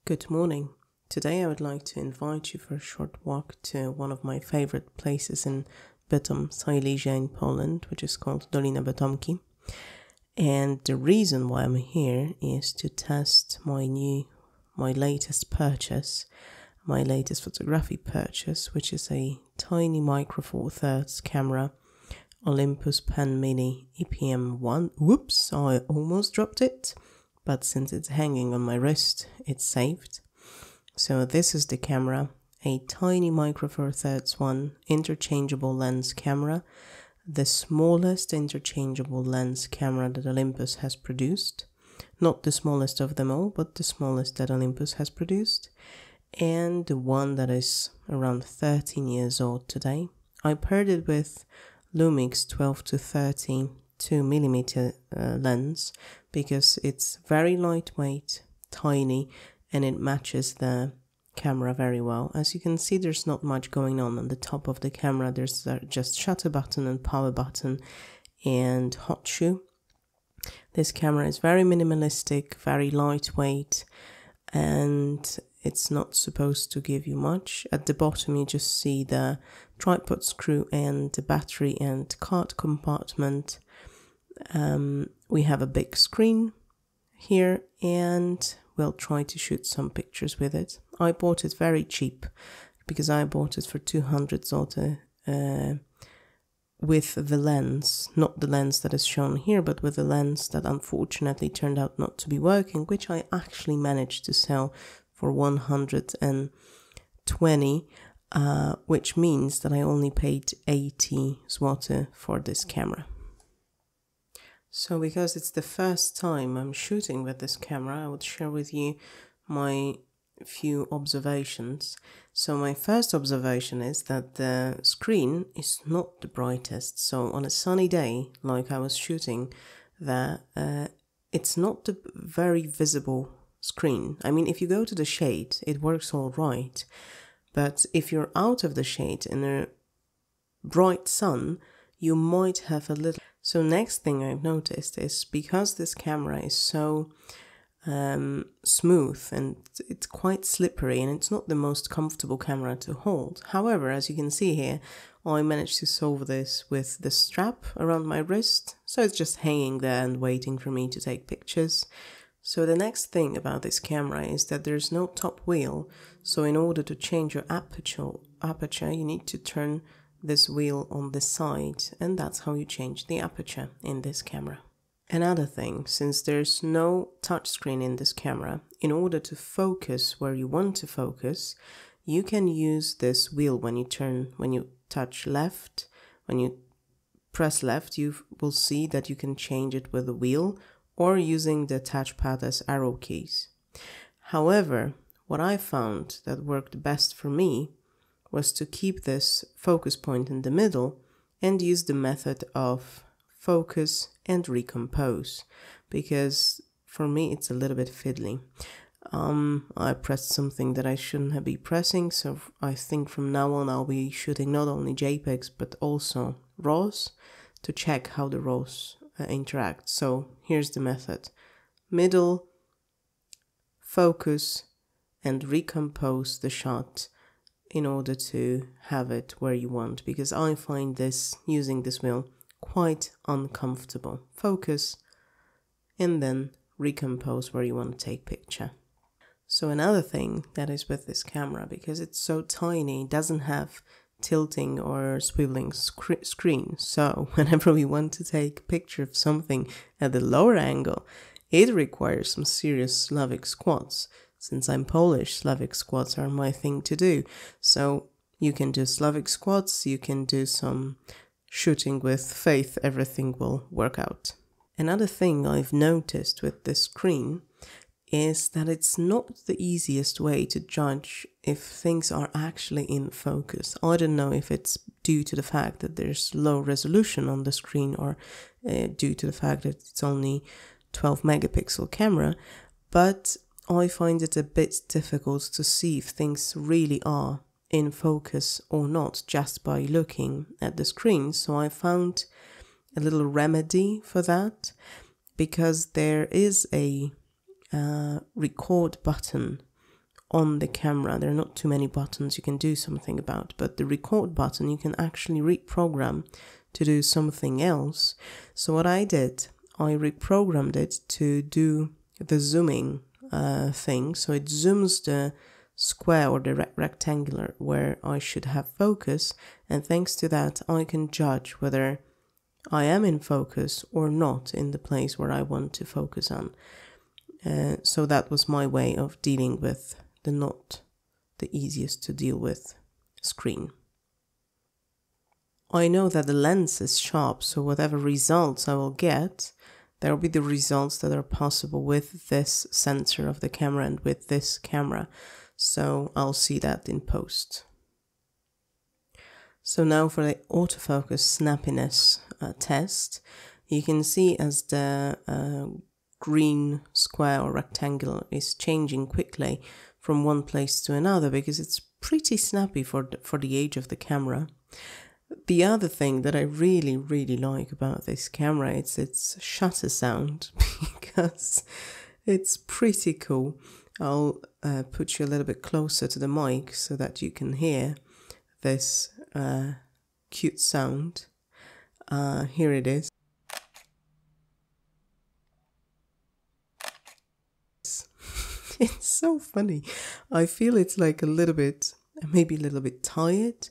Good morning. Today I would like to invite you for a short walk to one of my favorite places in Bytom, Silesia in Poland, which is called Dolina Bytomki. And the reason why I'm here is to test my latest purchase, my latest photography purchase, which is a tiny micro four thirds camera, Olympus Pen Mini e-pm1. Whoops, I almost dropped it. But since it's hanging on my wrist, it's saved. So this is the camera, a tiny micro four thirds one, interchangeable lens camera, the smallest interchangeable lens camera that Olympus has produced. Not the smallest of them all, but the smallest that Olympus has produced. And the one that is around 13 years old today. I paired it with Lumix 12 to 30 2mm lens because it's very lightweight, tiny, and it matches the camera very well. As you can see, there's not much going on the top of the camera. There's just shutter button and power button and hot shoe. This camera is very minimalistic, very lightweight, and it's not supposed to give you much. At the bottom you just see the tripod screw and the battery and card compartment. We have a big screen here and we'll try to shoot some pictures with it. I bought it very cheap because I bought it for 200 zloty with the lens, not the lens that is shown here, but with the lens that unfortunately turned out not to be working, which I actually managed to sell for 120, which means that I only paid 80 zloty for this camera. So because it's the first time I'm shooting with this camera, I would share with you my few observations. So my first observation is that the screen is not the brightest. So on a sunny day, like I was shooting there, it's not the very visible screen. I mean, if you go to the shade, it works all right. But if you're out of the shade in a bright sun, you might have a little... So next thing I've noticed is because this camera is so smooth and it's quite slippery and it's not the most comfortable camera to hold. However, as you can see here, I managed to solve this with the strap around my wrist. So it's just hanging there and waiting for me to take pictures. So the next thing about this camera is that there's no top wheel. So in order to change your aperture, you need to turn this wheel on the side, and that's how you change the aperture in this camera. Another thing, since there's no touchscreen in this camera, in order to focus where you want to focus, you can use this wheel when you touch left, when you press left, you will see that you can change it with the wheel or using the touchpad as arrow keys. However, what I found that worked best for me was to keep this focus point in the middle and use the method of focus and recompose, because for me it's a little bit fiddly. I pressed something that I shouldn't be pressing, so I think from now on I'll be shooting not only JPEGs but also RAWs to check how the RAWs interact. So here's the method: middle, focus, and recompose the shot in order to have it where you want, because I find this, using this wheel, quite uncomfortable. Focus and then recompose where you want to take picture. So another thing that is with this camera, because it's so tiny, it doesn't have tilting or swiveling screen. So whenever we want to take a picture of something at the lower angle, it requires some serious Slavic squats. Since I'm Polish, Slavic squats are my thing to do. So you can do Slavic squats, you can do some shooting with faith, everything will work out. Another thing I've noticed with this screen is that it's not the easiest way to judge if things are actually in focus. I don't know if it's due to the fact that there's low resolution on the screen or due to the fact that it's only 12 megapixel camera, but I find it a bit difficult to see if things really are in focus or not just by looking at the screen. So I found a little remedy for that, because there is a record button on the camera. There are not too many buttons you can do something about, but the record button you can actually reprogram to do something else. So what I did, I reprogrammed it to do the zooming thing. So it zooms the square or the rectangular where I should have focus, and thanks to that I can judge whether I am in focus or not in the place where I want to focus on. So that was my way of dealing with the not the easiest to deal with screen. I know that the lens is sharp, so whatever results I will get, there will be the results that are possible with this sensor of the camera and with this camera. So I'll see that in post. So now for the autofocus snappiness test, you can see as the green square or rectangle is changing quickly from one place to another, because it's pretty snappy for the age of the camera. The other thing that I really like about this camera, it's its shutter sound, because it's pretty cool. I'll put you a little bit closer to the mic so that you can hear this cute sound. Here it is. It's so funny. I feel it's like maybe a little bit tired,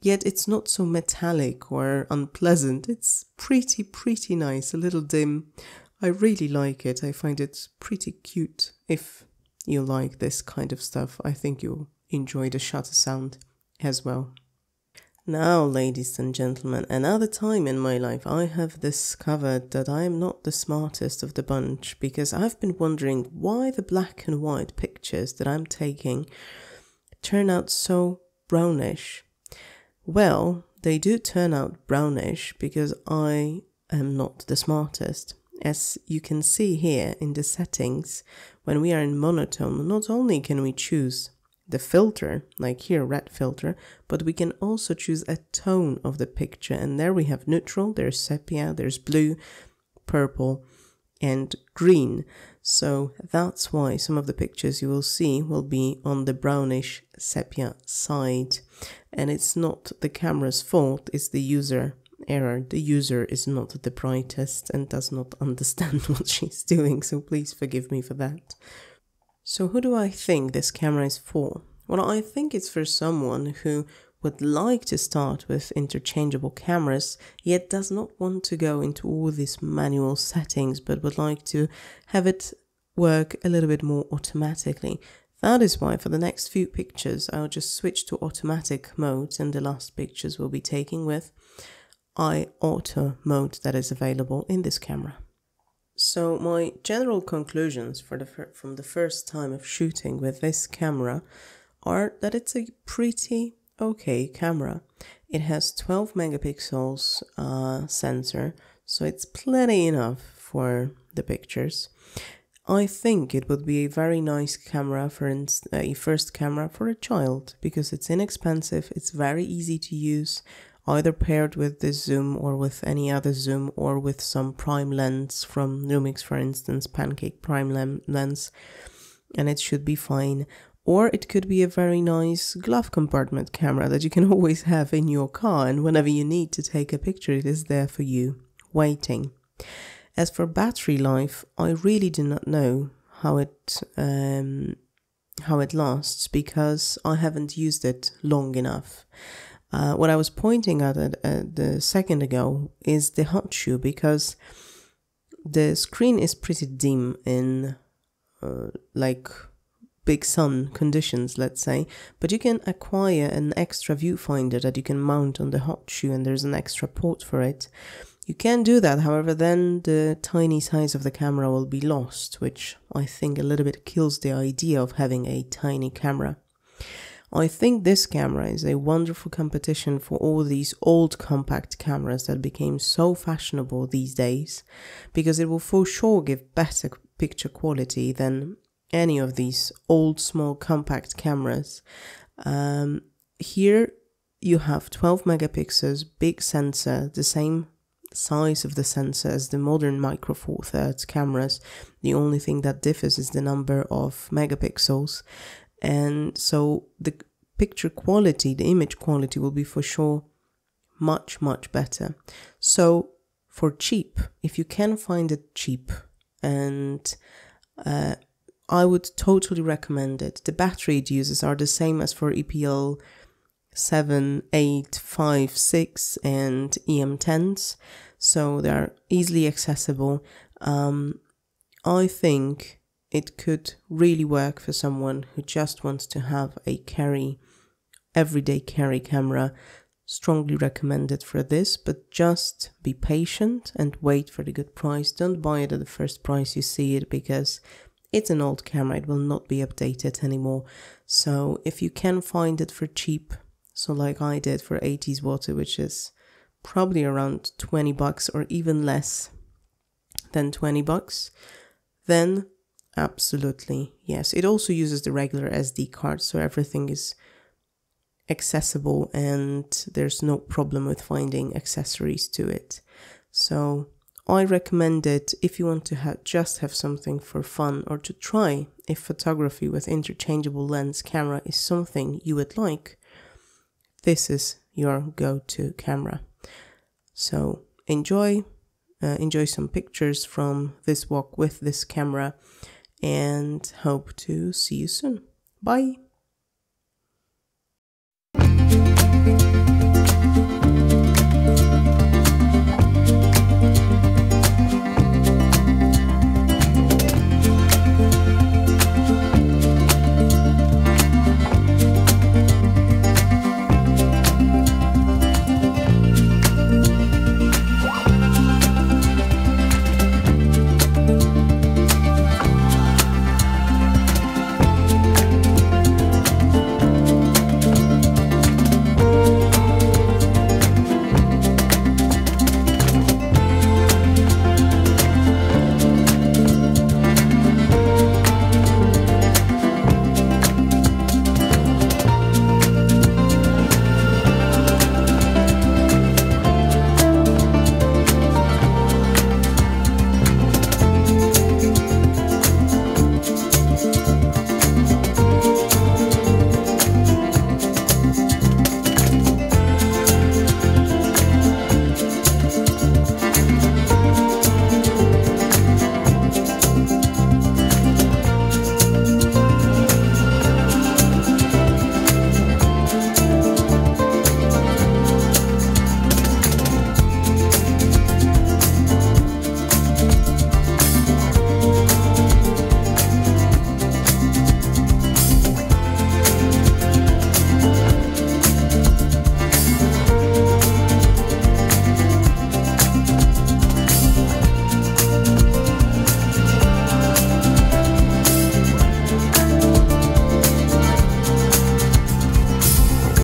yet it's not so metallic or unpleasant. It's pretty nice, a little dim. I really like it. I find it pretty cute. If you like this kind of stuff, I think you'll enjoy the shutter sound as well. Now, ladies and gentlemen, another time in my life I have discovered that I am not the smartest of the bunch, because I've been wondering why the black and white pictures that I'm taking turn out so brownish. Well, they do turn out brownish because I am not the smartest. As you can see here in the settings, when we are in monotone, not only can we choose the filter, like here, red filter, but we can also choose a tone of the picture. And there we have neutral, there's sepia, there's blue, purple, and green. So that's why some of the pictures you will see will be on the brownish sepia side. And it's not the camera's fault, it's the user error. The user is not the brightest and does not understand what she's doing, so please forgive me for that. So who do I think this camera is for? Well, I think it's for someone who would like to start with interchangeable cameras, yet does not want to go into all these manual settings, but would like to have it work a little bit more automatically. That is why for the next few pictures, I'll just switch to automatic mode, and the last pictures we'll be taking with auto mode that is available in this camera. So my general conclusions from the first time of shooting with this camera are that it's a pretty okay camera. It has 12 megapixels sensor, so it's plenty enough for the pictures. I think it would be a very nice camera for a first camera for a child, because it's inexpensive, it's very easy to use, either paired with this zoom or with any other zoom or with some prime lens from Lumix, for instance, pancake prime lens, and it should be fine. Or it could be a very nice glove compartment camera that you can always have in your car, and whenever you need to take a picture, it is there for you, waiting. As for battery life, I really do not know how it lasts, because I haven't used it long enough. What I was pointing at the second ago is the hot shoe, because the screen is pretty dim in like big sun conditions, let's say, but you can acquire an extra viewfinder that you can mount on the hot shoe, and there's an extra port for it. You can do that, however, then the tiny size of the camera will be lost, which I think a little bit kills the idea of having a tiny camera. I think this camera is a wonderful competition for all these old compact cameras that became so fashionable these days, because it will for sure give better picture quality than any of these old small compact cameras. Here you have 12 megapixels, big sensor, the same size of the sensor as the modern micro four thirds cameras. The only thing that differs is the number of megapixels. And so the picture quality, the image quality will be for sure much, much better. So for cheap, if you can find it cheap, and I would totally recommend it. The battery it uses are the same as for EPL7, 8, 5, 6 and EM10s, so they're easily accessible. I think it could really work for someone who just wants to have a everyday carry camera. Strongly recommended for this, but just be patient and wait for the good price. Don't buy it at the first price you see it, because it's an old camera, it will not be updated anymore. So if you can find it for cheap, so like I did for 80s water, which is probably around 20 bucks or even less than 20 bucks, then absolutely yes. It also uses the regular SD card, so everything is accessible and there's no problem with finding accessories to it. So I recommend it if you want to just have something for fun, or to try if photography with interchangeable lens camera is something you would like. This is your go-to camera. So enjoy some pictures from this walk with this camera, and hope to see you soon. Bye!